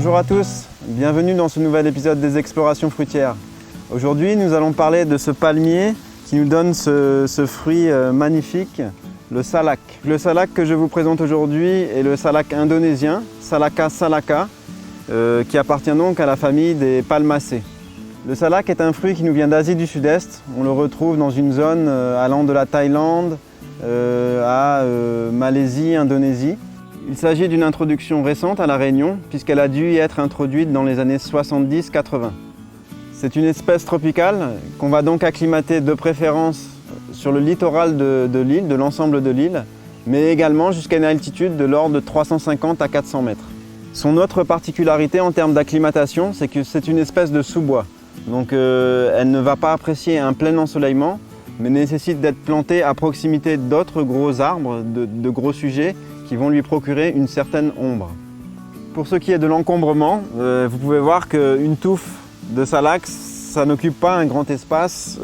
Bonjour à tous, bienvenue dans ce nouvel épisode des Explorations fruitières. Aujourd'hui, nous allons parler de ce palmier qui nous donne ce fruit magnifique, le salak. Le salak que je vous présente aujourd'hui est le salak indonésien, Salaka salaka, qui appartient donc à la famille des palmacées. Le salak est un fruit qui nous vient d'Asie du Sud-Est. On le retrouve dans une zone allant de la Thaïlande à Malaisie, Indonésie. Il s'agit d'une introduction récente à La Réunion, puisqu'elle a dû y être introduite dans les années 70-80. C'est une espèce tropicale qu'on va donc acclimater de préférence sur le littoral de l'île, de l'ensemble de l'île, mais également jusqu'à une altitude de l'ordre de 350 à 400 mètres. Son autre particularité en termes d'acclimatation, c'est que c'est une espèce de sous-bois. Donc elle ne va pas apprécier un plein ensoleillement, mais nécessite d'être plantée à proximité d'autres gros arbres, de gros sujets, qui vont lui procurer une certaine ombre. Pour ce qui est de l'encombrement, vous pouvez voir qu'une touffe de salak, ça n'occupe pas un grand espace.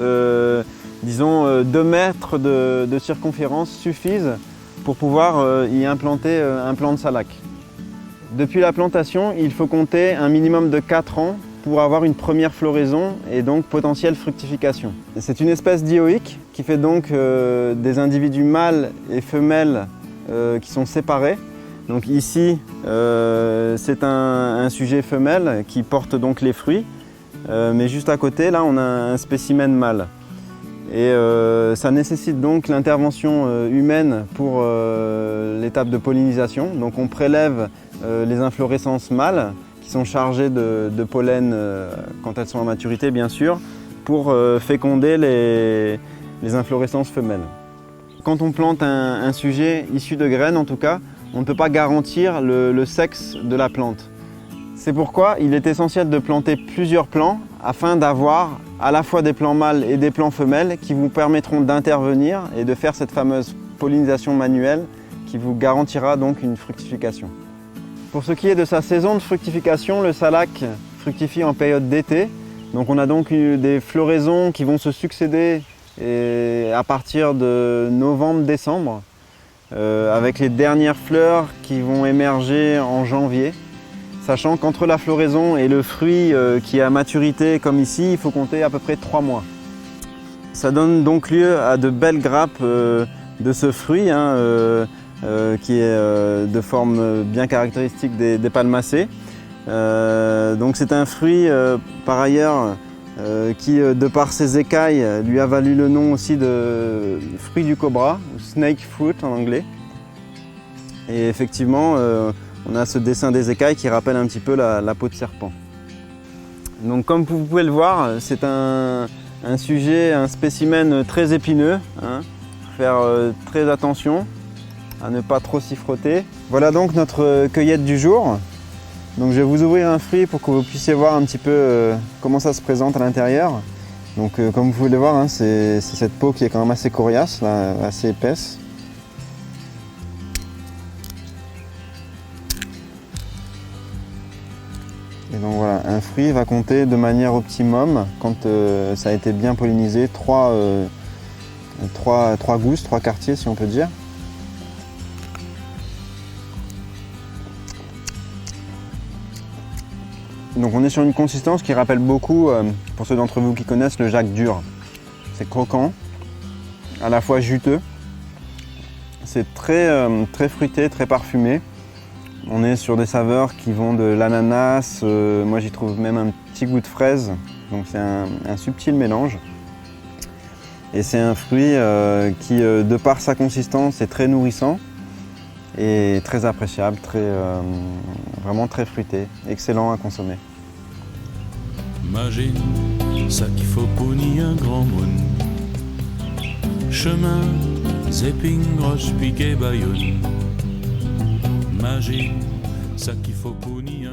Disons 2 mètres de circonférence suffisent pour pouvoir y implanter un plant de salak. Depuis la plantation, il faut compter un minimum de 4 ans pour avoir une première floraison et donc potentielle fructification. C'est une espèce dioïque qui fait donc des individus mâles et femelles qui sont séparés. Donc ici, c'est un sujet femelle qui porte donc les fruits, mais juste à côté, là, on a un spécimen mâle. Et ça nécessite donc l'intervention humaine pour l'étape de pollinisation. Donc on prélève les inflorescences mâles qui sont chargées de pollen quand elles sont en maturité, bien sûr, pour féconder les inflorescences femelles. Quand on plante un sujet issu de graines, en tout cas, on ne peut pas garantir le sexe de la plante. C'est pourquoi il est essentiel de planter plusieurs plants afin d'avoir à la fois des plants mâles et des plants femelles qui vous permettront d'intervenir et de faire cette fameuse pollinisation manuelle qui vous garantira donc une fructification. Pour ce qui est de sa saison de fructification, le salak fructifie en période d'été. Donc on a donc des floraisons qui vont se succéder et à partir de novembre-décembre, avec les dernières fleurs qui vont émerger en janvier, sachant qu'entre la floraison et le fruit qui est à maturité comme ici, il faut compter à peu près 3 mois. Ça donne donc lieu à de belles grappes de ce fruit qui est de forme bien caractéristique des palmacées. Donc c'est un fruit par ailleurs qui, de par ses écailles, lui a valu le nom aussi de fruit du cobra, ou snake fruit en anglais. Et effectivement, on a ce dessin des écailles qui rappelle un petit peu la peau de serpent. Donc comme vous pouvez le voir, c'est un sujet, un spécimen très épineux. Faut faire très attention à ne pas trop s'y frotter. Voilà donc notre cueillette du jour. Donc je vais vous ouvrir un fruit pour que vous puissiez voir un petit peu comment ça se présente à l'intérieur. Donc comme vous pouvez le voir, c'est cette peau qui est quand même assez coriace, là, assez épaisse. Et donc voilà, un fruit va compter de manière optimum, quand ça a été bien pollinisé, 3 gousses, 3 quartiers si on peut dire. Donc on est sur une consistance qui rappelle beaucoup, pour ceux d'entre vous qui connaissent, le Jacques dur. C'est croquant, à la fois juteux, c'est très fruité, très parfumé. On est sur des saveurs qui vont de l'ananas, moi j'y trouve même un petit goût de fraise, donc c'est un subtil mélange. Et c'est un fruit qui, de par sa consistance, est très nourrissant et très appréciable, vraiment très fruité, excellent à consommer. Imagine ça qu'il faut punir un grand monde. Chemin, Zéping, Roche, Piquet, Bayonne. Imagine ça qu'il faut punir.